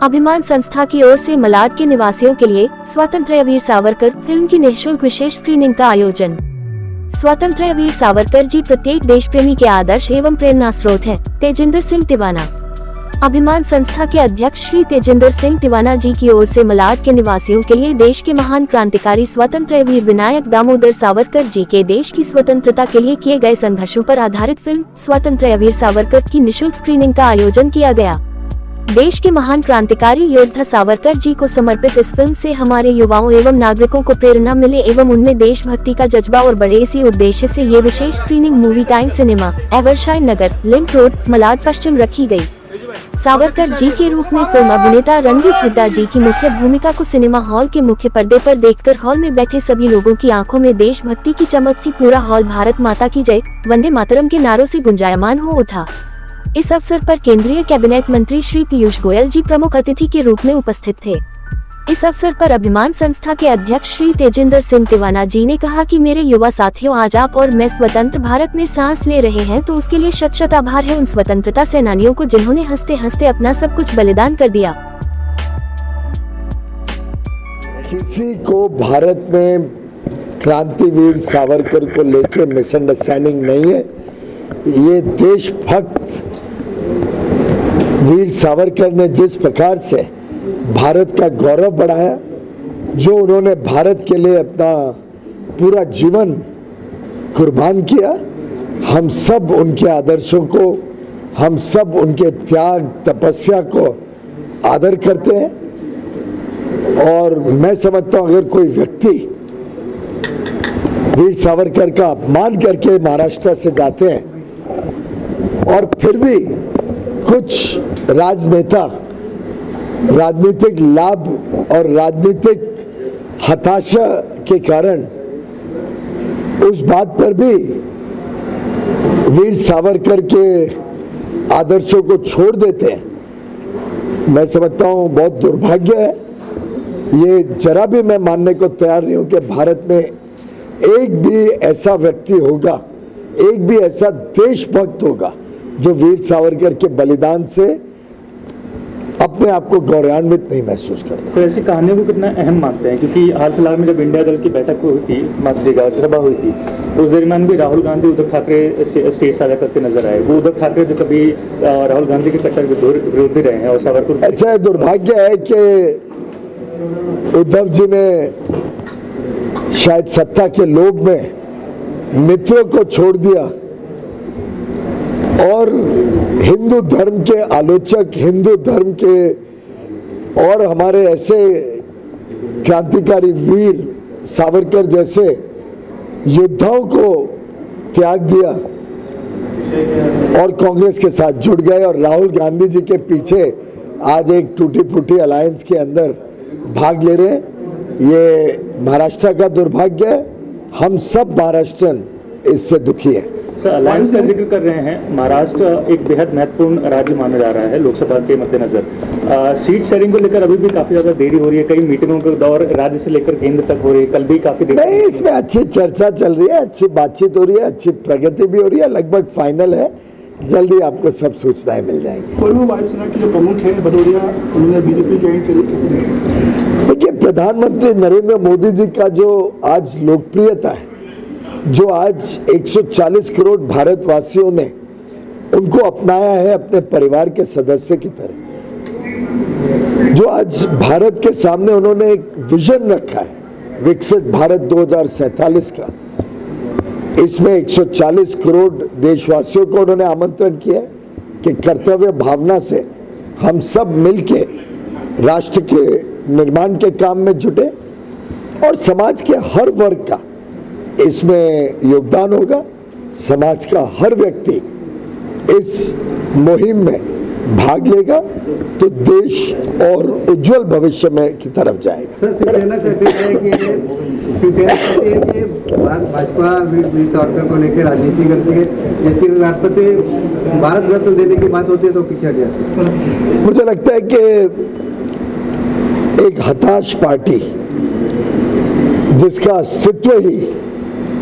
अभिमान संस्था की ओर से मलाड के निवासियों के लिए स्वतंत्र वीर सावरकर फिल्म की निःशुल्क विशेष स्क्रीनिंग का आयोजन। स्वतंत्र वीर सावरकर जी प्रत्येक देश प्रेमी के आदर्श एवं प्रेरणा स्रोत हैं। तेजिंदर सिंह तिवाना। अभिमान संस्था के अध्यक्ष श्री तेजिंदर सिंह तिवाना जी की ओर से मलाड के निवासियों के लिए देश के महान क्रांतिकारी स्वतंत्र वीर विनायक दामोदर सावरकर जी के देश की स्वतंत्रता के लिए किए गए संघर्षों पर आधारित फिल्म स्वतंत्र वीर सावरकर की निःशुल्क स्क्रीनिंग का आयोजन किया गया। देश के महान क्रांतिकारी योद्धा सावरकर जी को समर्पित इस फिल्म से हमारे युवाओं एवं नागरिकों को प्रेरणा मिले एवं उनमें देशभक्ति का जज्बा और बढ़े। इसी उद्देश्य से ये विशेष screening Movie Time Cinema, Evershine Nagar, Link Road, Malad पश्चिम रखी गई। सावरकर जी के रूप में फिल्म अभिनेता रणदीप हुड्डा जी की मुख्य भूमिका को सिनेमा हॉल के मुख्य पर्दे पर देखकर हॉल में बैठे सभी लोगों की आंखों में देशभक्ति की चमक थी। पूरा हॉल भारत माता की जय, वंदे मातरम के नारों से गुंजायमान हो उठा। इस अवसर पर केंद्रीय कैबिनेट मंत्री श्री पीयूष गोयल जी प्रमुख अतिथि के रूप में उपस्थित थे। इस अवसर पर अभिमान संस्था के अध्यक्ष श्री तेजिंदर सिंह तिवाना जी ने कहा कि मेरे युवा साथियों, आज आप और मैं स्वतंत्र भारत में सांस ले रहे हैं तो उसके लिए शत शत आभार है उन स्वतंत्रता सेनानियों को जिन्होंने हंसते हंसते अपना सब कुछ बलिदान कर दिया। किसी को भारत में क्रांतिवीर सावरकर को लेकर मिसअंडरस्टैंडिंग नहीं है। ये देशभक्त वीर सावरकर ने जिस प्रकार से भारत का गौरव बढ़ाया, जो उन्होंने भारत के लिए अपना पूरा जीवन कुर्बान किया, हम सब उनके आदर्शों को, हम सब उनके त्याग तपस्या को आदर करते हैं। और मैं समझता हूं अगर कोई व्यक्ति वीर सावरकर का अपमान करके महाराष्ट्र से जाते हैं और फिर भी कुछ राजनेता राजनीतिक लाभ और राजनीतिक हताशा के कारण उस बात पर भी वीर सावरकर के आदर्शों को छोड़ देते हैं, मैं समझता हूं बहुत दुर्भाग्य है। ये जरा भी मैं मानने को तैयार नहीं हूं कि भारत में एक भी ऐसा व्यक्ति होगा, एक भी ऐसा देशभक्त होगा जो वीर सावरकर के बलिदान से अपने आप को गौरवान्वित नहीं महसूस करता। सर, ऐसी कहानियों को कितना अहम मानते हैं? क्योंकि हाल फिलहाल में जब इंडिया दल की बैठक हुई थी, मातृका सभा हुई थी, तो उस दरमियान भी राहुल गांधी उद्धव ठाकरे स्टेज साझा करते नजर आए। वो उद्धव ठाकरे जो कभी राहुल गांधी के कट्टर विरोधी रहे हैं और सावरकर, ऐसा दुर्भाग्य है कि उद्धव जी ने शायद सत्ता के लोभ में मित्रों को छोड़ दिया और हिंदू धर्म के आलोचक, हिंदू धर्म के और हमारे ऐसे क्रांतिकारी वीर सावरकर जैसे योद्धाओं को त्याग दिया और कांग्रेस के साथ जुड़ गए और राहुल गांधी जी के पीछे आज एक टूटी फूटी अलायंस के अंदर भाग ले रहे हैं। ये महाराष्ट्र का दुर्भाग्य है। हम सब महाराष्ट्रन इससे दुखी हैं। सर, अलायंस का जिक्र कर रहे हैं। महाराष्ट्र एक बेहद महत्वपूर्ण राज्य माना जा रहा है लोकसभा के मद्देनजर। सीट शेयरिंग को लेकर अभी भी काफी ज्यादा देरी हो रही है। कई मीटिंगों का दौर राज्य से लेकर केंद्र तक हो रही है। कल भी काफी देरी नहीं, इसमें अच्छी चर्चा चल रही है, अच्छी बातचीत हो रही है, अच्छी प्रगति भी हो रही है, लगभग फाइनल है। जल्दी आपको सब सूचनाएं मिल जाएंगी। पूर्व वायुसेना के जो प्रमुख है भदौरिया, उन्होंने बीजेपी ज्वाइन करी। देखिए, प्रधानमंत्री नरेंद्र मोदी जी का जो आज लोकप्रियता है, जो आज 140 करोड़ भारतवासियों ने उनको अपनाया है अपने परिवार के सदस्य की तरह, जो आज भारत के सामने उन्होंने एक विजन रखा है विकसित भारत 2047 का, इसमें 140 करोड़ देशवासियों को उन्होंने आमंत्रण किया कि कर्तव्य भावना से हम सब मिलके राष्ट्र के निर्माण के काम में जुटे और समाज के हर वर्ग का इसमें योगदान होगा। समाज का हर व्यक्ति इस मुहिम में भाग लेगा तो देश और उज्जवल भविष्य में की तरफ जाएगा। सर, शिवसेना कहती है कि भाजपा वीर सावरकर को लेकर राजनीति करती है, लेकिन राष्ट्रपति भारत रत्न देने की बात होती है तो पीछे हट जाती है। मुझे लगता है कि एक हताश पार्टी जिसका अस्तित्व ही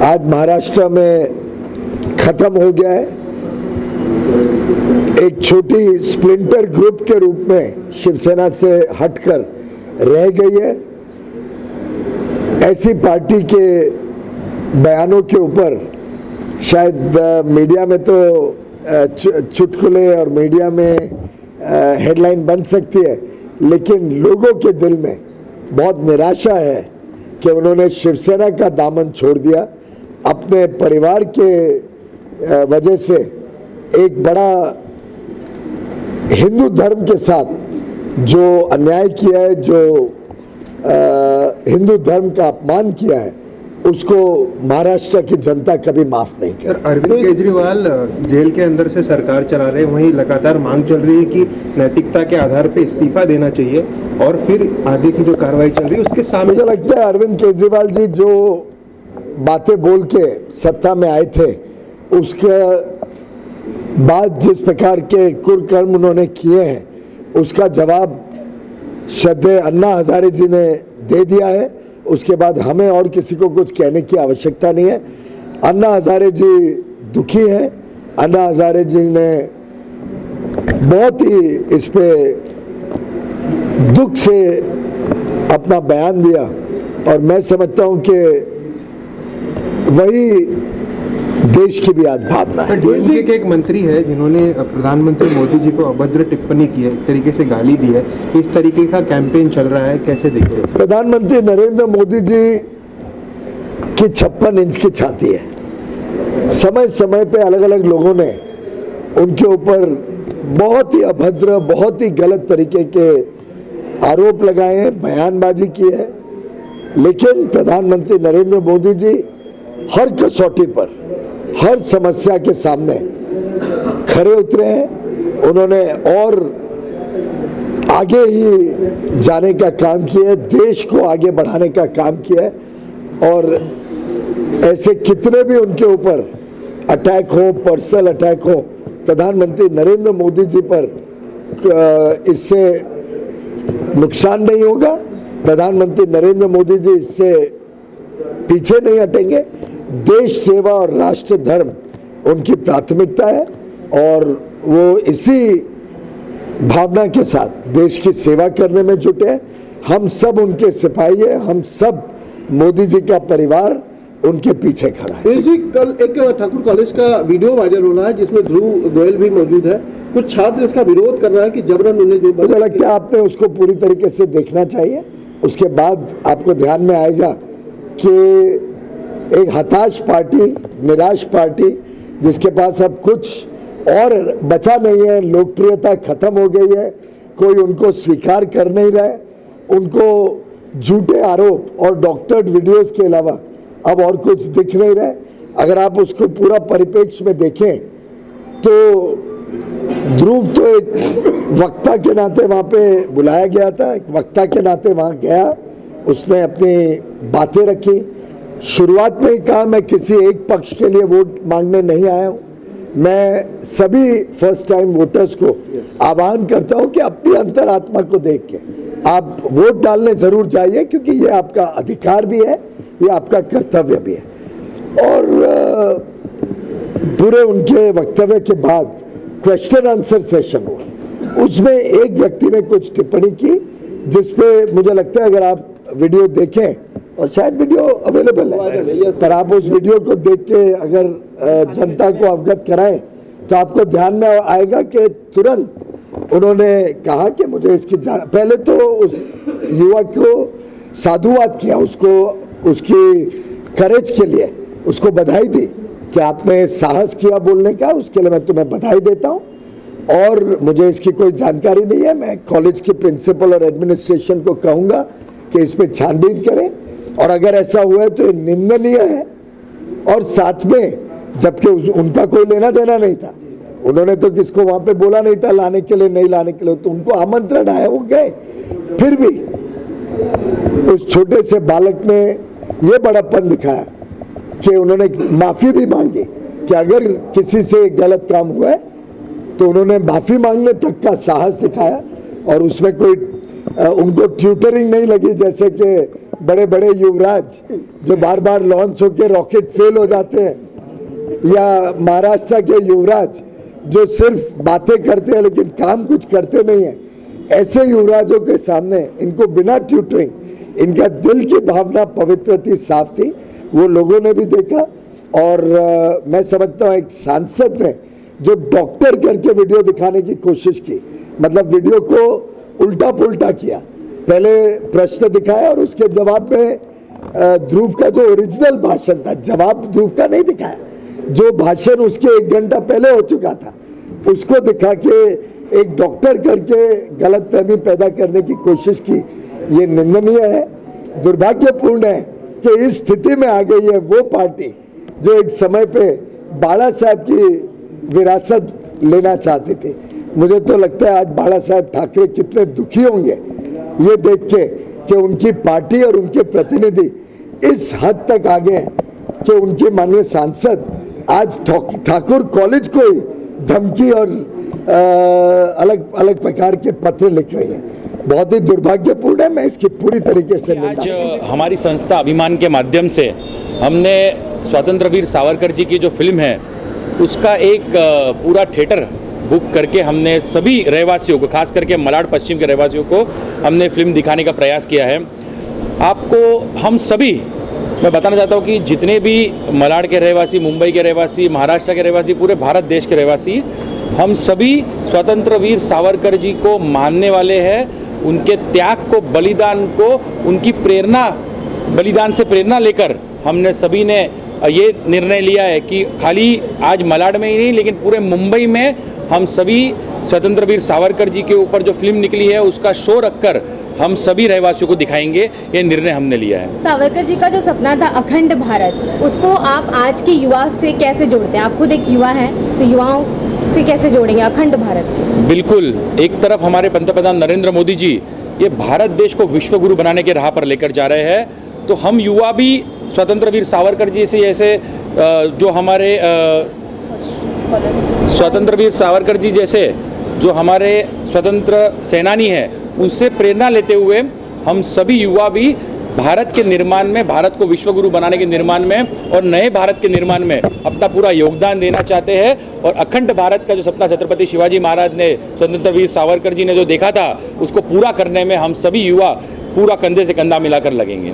आज महाराष्ट्र में खत्म हो गया है, एक छोटी स्प्लिंटर ग्रुप के रूप में शिवसेना से हटकर रह गई है। ऐसी पार्टी के बयानों के ऊपर शायद मीडिया में तो चुटकुले और मीडिया में हेडलाइन बन सकती है, लेकिन लोगों के दिल में बहुत निराशा है कि उन्होंने शिवसेना का दामन छोड़ दिया। अपने परिवार के वजह से एक बड़ा हिंदू धर्म के साथ जो अन्याय किया है, जो हिंदू धर्म का अपमान किया है, उसको महाराष्ट्र की जनता कभी माफ नहीं कर। अरविंद केजरीवाल जेल के अंदर से सरकार चला रहे हैं, वहीं लगातार मांग चल रही है कि नैतिकता के आधार पे इस्तीफा देना चाहिए और फिर आगे की जो कार्रवाई चल रही है उसके सामने। मुझे लगता है अरविंद केजरीवाल जी जो बातें बोल के सत्ता में आए थे, उसके बाद जिस प्रकार के कुकर्म उन्होंने किए हैं, उसका जवाब श्रद्धेय अन्ना हजारे जी ने दे दिया है। उसके बाद हमें और किसी को कुछ कहने की आवश्यकता नहीं है। अन्ना हजारे जी दुखी हैं। अन्ना हजारे जी ने बहुत ही इस पे दुख से अपना बयान दिया और मैं समझता हूं कि वही देश की भी आज भावना है। डीएमके के एक मंत्री है जिन्होंने प्रधानमंत्री मोदी जी को अभद्र टिप्पणी की है, एक तरीके से गाली दी है। इस तरीके का कैंपेन चल रहा है, कैसे देखते हैं? प्रधानमंत्री नरेंद्र मोदी जी की 56 इंच की छाती है। समय समय पे अलग अलग लोगों ने उनके ऊपर बहुत ही अभद्र, बहुत ही गलत तरीके के आरोप लगाए हैं, बयानबाजी की है, लेकिन प्रधानमंत्री नरेंद्र मोदी जी हर कसौटी पर, हर समस्या के सामने खरे उतरे हैं। उन्होंने और आगे ही जाने का काम किया है, देश को आगे बढ़ाने का काम किया है और ऐसे कितने भी उनके ऊपर अटैक हो, पर्सनल अटैक हो, प्रधानमंत्री नरेंद्र मोदी जी पर इससे नुकसान नहीं होगा। प्रधानमंत्री नरेंद्र मोदी जी इससे पीछे नहीं हटेंगे। देश सेवा और राष्ट्र धर्म उनकी प्राथमिकता है और वो इसी भावना के साथ देश की सेवा करने में जुटे हैं। हम सब उनके सिपाही हैं, हम सब मोदी जी का परिवार उनके पीछे खड़ा है। जी, कल एक ठाकुर कॉलेज का वीडियो वायरल हो रहा है जिसमें ध्रुव गोयल भी मौजूद है। कुछ छात्र इसका विरोध कर रहा है कि जबरन उन्हें जो मुझे लगता है आपने उसको पूरी तरीके से देखना चाहिए। उसके बाद आपको ध्यान में आएगा कि एक हताश पार्टी, निराश पार्टी, जिसके पास अब कुछ और बचा नहीं है, लोकप्रियता खत्म हो गई है, कोई उनको स्वीकार कर नहीं रहा है, उनको झूठे आरोप और डॉक्टर्ड वीडियोस के अलावा अब और कुछ दिख नहीं रहा है। अगर आप उसको पूरा परिप्रेक्ष्य में देखें तो ध्रुव तो एक वक्ता के नाते वहाँ पे बुलाया गया था, एक वक्ता के नाते वहाँ गया, उसने अपनी बातें रखी। शुरुआत में ही कहा मैं किसी एक पक्ष के लिए वोट मांगने नहीं आया हूँ। मैं सभी फर्स्ट टाइम वोटर्स को आह्वान करता हूँ कि अपनी अंतरात्मा को देख के आप वोट डालने जरूर जाइए, क्योंकि ये आपका अधिकार भी है, ये आपका कर्तव्य भी है। और पूरे उनके वक्तव्य के बाद क्वेश्चन आंसर सेशन हुआ, उसमें एक व्यक्ति ने कुछ टिप्पणी की जिसपे मुझे लगता है अगर आप वीडियो देखें, और शायद वीडियो अवेलेबल है, पर आप उस वीडियो को देख के अगर जनता को अवगत कराएं तो आपको ध्यान में आएगा कि तुरंत उन्होंने कहा कि मुझे इसकी पहले तो उस युवक को साधुवाद किया, उसको उसकी करेज के लिए उसको बधाई दी कि आपने साहस किया बोलने का, उसके लिए मैं तुम्हें बधाई देता हूं। और मुझे इसकी कोई जानकारी नहीं है, मैं कॉलेज के प्रिंसिपल और एडमिनिस्ट्रेशन को कहूंगा कि इस पर छानबीन करें, और अगर ऐसा हुआ है तो ये निंदनीय है। और साथ में जबकि उनका कोई लेना देना नहीं था, उन्होंने तो किसको वहां पे बोला नहीं था लाने के लिए, नहीं लाने के लिए, तो उनको आमंत्रण आया, वो गए। फिर भी उस छोटे से बालक ने ये बड़प्पन दिखाया कि उन्होंने माफी भी मांगी कि अगर किसी से गलत काम हुआ है तो उन्होंने माफी मांगने तक का साहस दिखाया। और उसमें कोई उनको ट्यूटरिंग नहीं लगी, जैसे कि बड़े बड़े युवराज जो बार बार लॉन्च होकर रॉकेट फेल हो जाते हैं, या महाराष्ट्र के युवराज जो सिर्फ बातें करते हैं लेकिन काम कुछ करते नहीं हैं, ऐसे युवराजों के सामने इनको बिना ट्यूटरिंग, इनका दिल की भावना पवित्र थी, साफ थी, वो लोगों ने भी देखा। और मैं समझता हूँ एक सांसद ने जो डॉक्टर करके वीडियो दिखाने की कोशिश की, मतलब वीडियो को उल्टा पुल्टा किया, पहले प्रश्न दिखाया और उसके जवाब में ध्रुव का जो ओरिजिनल भाषण था, जवाब ध्रुव का नहीं दिखाया, जो भाषण उसके 1 घंटा पहले हो चुका था उसको दिखा के एक डॉक्टर करके गलतफहमी पैदा करने की कोशिश की। ये निंदनीय है, दुर्भाग्यपूर्ण है कि इस स्थिति में आ गई है वो पार्टी जो एक समय पे बाला साहब की विरासत लेना चाहती थी। मुझे तो लगता है आज बाला साहब ठाकरे कितने दुखी होंगे ये देख के कि उनकी पार्टी और उनके प्रतिनिधि इस हद तक आ गए कि उनके माननीय सांसद आज ठाकुर कॉलेज को ही धमकी और अलग अलग प्रकार के पत्र लिख रही है। बहुत ही दुर्भाग्यपूर्ण है, मैं इसकी पूरी तरीके से आज हमारी संस्था अभिमान के माध्यम से हमने स्वतंत्र वीर सावरकर जी की जो फिल्म है उसका एक पूरा थिएटर बुक करके हमने सभी रहवासियों को, खास करके मलाड पश्चिम के रहवासियों को हमने फिल्म दिखाने का प्रयास किया है। आपको हम सभी, मैं बताना चाहता हूँ कि जितने भी मलाड के रहवासी, मुंबई के रहवासी, महाराष्ट्र के रहवासी, पूरे भारत देश के रहवासी, हम सभी स्वतंत्र वीर सावरकर जी को मानने वाले हैं। उनके त्याग को, बलिदान को, उनकी प्रेरणा, बलिदान से प्रेरणा लेकर हमने सभी ने ये निर्णय लिया है कि खाली आज मलाड में ही नहीं लेकिन पूरे मुंबई में हम सभी स्वतंत्र वीर सावरकर जी के ऊपर जो फिल्म निकली है उसका शो रखकर हम सभी रहवासियों को दिखाएंगे, ये निर्णय हमने लिया है। सावरकर जी का जो सपना था अखंड भारत, उसको आप आज के युवा से कैसे जोड़ते हैं? आप खुद एक युवा हैं, तो युवाओं से कैसे जोड़ेंगे अखंड भारत? बिल्कुल, एक तरफ हमारे पंतप्रधान नरेंद्र मोदी जी ये भारत देश को विश्व गुरु बनाने के राह पर लेकर जा रहे हैं, तो हम युवा भी स्वतंत्र वीर सावरकर जी से जैसे जो हमारे स्वतंत्र वीर सावरकर जी जैसे जो हमारे स्वतंत्र सेनानी हैं उनसे प्रेरणा लेते हुए हम सभी युवा भी भारत के निर्माण में, भारत को विश्व गुरु बनाने के निर्माण में और नए भारत के निर्माण में अपना पूरा योगदान देना चाहते हैं। और अखंड भारत का जो सपना छत्रपति शिवाजी महाराज ने, स्वतंत्र वीर सावरकर जी ने जो देखा था, उसको पूरा करने में हम सभी युवा पूरा कंधे से कंधा मिलाकर लगेंगे।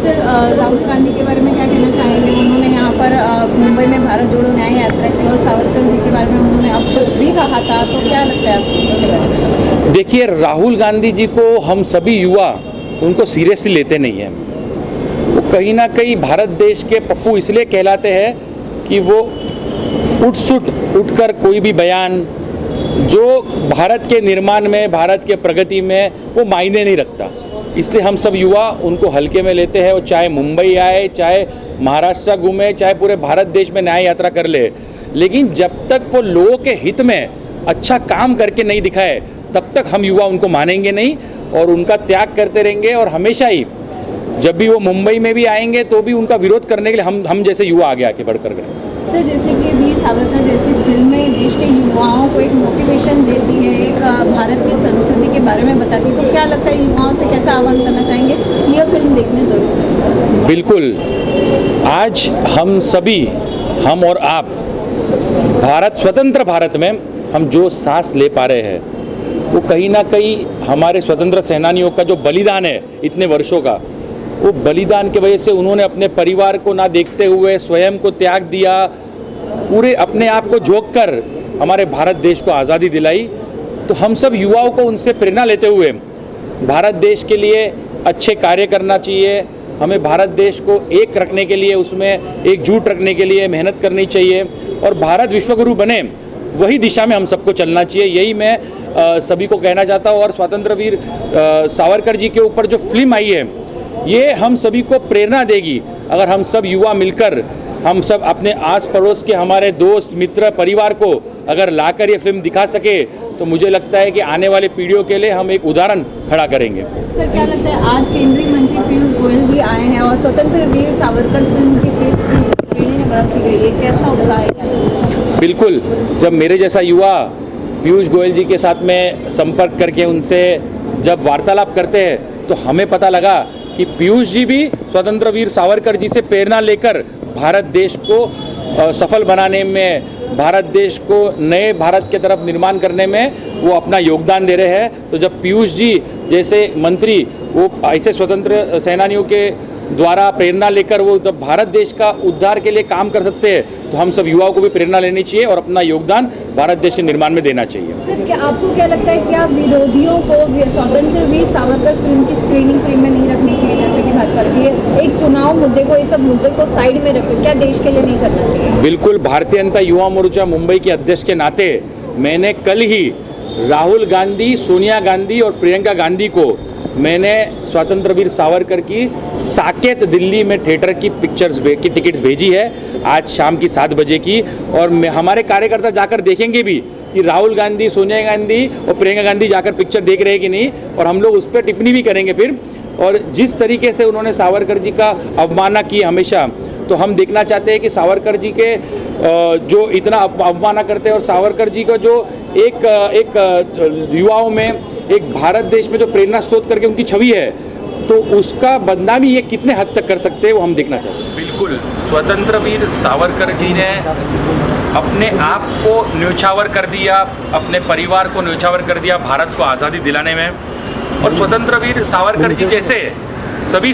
सर, राहुल गांधी के बारे में क्या कहना चाहेंगे? उन्होंने यहाँ पर मुंबई में भारत जोड़ो न्याय यात्रा की और सावरकर जी के बारे में उन्होंने अपशब्द भी कहा था, तो क्या लगता है आपको इसके बारे में? देखिए, राहुल गांधी जी को हम सभी युवा उनको सीरियसली लेते नहीं हैं। वो कहीं ना कहीं भारत देश के पप्पू इसलिए कहलाते हैं कि वो उठकर कोई भी बयान जो भारत के निर्माण में, भारत के प्रगति में वो मायने नहीं रखता, इसलिए हम सब युवा उनको हल्के में लेते हैं। वो चाहे मुंबई आए, चाहे महाराष्ट्र घूमे, चाहे पूरे भारत देश में न्याय यात्रा कर ले, लेकिन जब तक वो लोगों के हित में अच्छा काम करके नहीं दिखाए तब तक हम युवा उनको मानेंगे नहीं और उनका त्याग करते रहेंगे। और हमेशा ही जब भी वो मुंबई में भी आएंगे तो भी उनका विरोध करने के लिए हम जैसे युवा आगे आके बढ़कर गए। सर, जैसे कि वीर सावरकर जैसी फिल्में देश के युवाओं को एक मोटिवेशन देती है, एक भारत की संस्कृति के बारे में बताती है, तो क्या लगता है युवाओं से कैसा आह्वान करना चाहेंगे यह फिल्म देखने जरूर चाहिए? बिल्कुल, आज हम सभी, हम और आप, भारत, स्वतंत्र भारत में हम जो सांस ले पा रहे हैं वो कहीं ना कहीं हमारे स्वतंत्र सेनानियों का जो बलिदान है इतने वर्षों का, वो बलिदान की वजह से उन्होंने अपने परिवार को ना देखते हुए स्वयं को त्याग दिया, पूरे अपने आप को झोंक कर हमारे भारत देश को आज़ादी दिलाई। तो हम सब युवाओं को उनसे प्रेरणा लेते हुए भारत देश के लिए अच्छे कार्य करना चाहिए। हमें भारत देश को एक रखने के लिए, उसमें एकजुट रखने के लिए मेहनत करनी चाहिए और भारत विश्वगुरु बने वही दिशा में हम सबको चलना चाहिए। यही मैं सभी को कहना चाहता हूँ। और स्वतंत्र वीर सावरकर जी के ऊपर जो फिल्म आई है ये हम सभी को प्रेरणा देगी। अगर हम सब युवा मिलकर, हम सब अपने आस पड़ोस के हमारे दोस्त, मित्र, परिवार को अगर लाकर ये फिल्म दिखा सके तो मुझे लगता है कि आने वाली पीढ़ियों के लिए हम एक उदाहरण खड़ा करेंगे। सर, क्या लगता है आज केंद्रीय मंत्री पीयूष गोयल जी आए हैं और स्वतंत्र वीर सावरकर फिल्म की स्क्रीनिंग रखी गई है, कैसा उत्साह है? बिल्कुल, जब मेरे जैसा युवा पीयूष गोयल जी के साथ में संपर्क करके उनसे जब वार्तालाप करते हैं तो हमें पता लगा कि पीयूष जी भी स्वतंत्र वीर सावरकर जी से प्रेरणा लेकर भारत देश को सफल बनाने में, भारत देश को नए भारत के तरफ निर्माण करने में वो अपना योगदान दे रहे हैं। तो जब पीयूष जी जैसे मंत्री वो ऐसे स्वतंत्र सेनानियों के द्वारा प्रेरणा लेकर वो जब भारत देश का उद्धार के लिए काम कर सकते हैं, तो हम सब युवाओं को भी प्रेरणा लेनी चाहिए और अपना योगदान भारत देश के निर्माण में देना चाहिए। सर, क्या आपको क्या लगता है, क्या विरोधियों को स्वतंत्र वीर सावरकर फिल्म की स्क्रीनिंग फ्री में नहीं रखनी चाहिए, जैसे कि बात करती है एक चुनाव मुद्दे को, ये सब मुद्दे को साइड में रखकर क्या देश के लिए नहीं करना चाहिए? बिल्कुल, भारतीय जनता युवा मोर्चा मुंबई के अध्यक्ष के नाते मैंने कल ही राहुल गांधी, सोनिया गांधी और प्रियंका गांधी को मैंने स्वतंत्र वीर सावरकर की साकेत दिल्ली में थिएटर की पिक्चर्स की टिकट्स भेजी है आज शाम की 7 बजे की। और हमारे कार्यकर्ता जाकर देखेंगे भी कि राहुल गांधी, सोनिया गांधी और प्रियंका गांधी जाकर पिक्चर देख रहे हैं कि नहीं, और हम लोग उस पर टिप्पणी भी करेंगे फिर। और जिस तरीके से उन्होंने सावरकर जी का अवमानना की हमेशा, तो हम देखना चाहते हैं कि सावरकर जी के जो इतना अवमानना करते हैं और सावरकर जी का जो एक युवाओं में एक भारत देश में जो प्रेरणा स्रोत करके उनकी छवि है, तो उसका बदनामी ये कितने हद तक कर सकते हैं वो हम देखना चाहते हैं। बिल्कुल, स्वतंत्र वीर सावरकर जी ने अपने आप को न्योछावर कर दिया, अपने परिवार को न्योछावर कर दिया भारत को आज़ादी दिलाने में। और स्वतंत्र वीर सावरकर जी जैसे सभी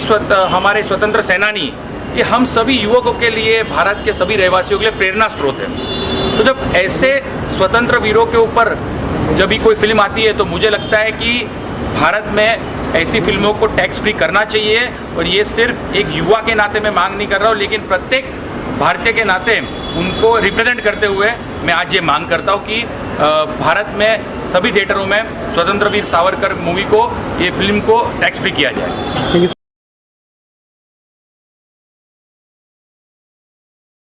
हमारे स्वतंत्र सेनानी, ये हम सभी युवकों के लिए, भारत के सभी रहवासियों के लिए प्रेरणा स्रोत है। तो जब ऐसे स्वतंत्र वीरों के ऊपर जब भी कोई फिल्म आती है, तो मुझे लगता है कि भारत में ऐसी फिल्मों को टैक्स फ्री करना चाहिए। और ये सिर्फ एक युवा के नाते मैं मांग नहीं कर रहा हूँ, लेकिन प्रत्येक भारतीय के नाते उनको रिप्रेजेंट करते हुए मैं आज ये मांग करता हूँ कि भारत में सभी थिएटरों में स्वतंत्र वीर सावरकर मूवी को, ये फिल्म को टैक्स फ्री किया जाए।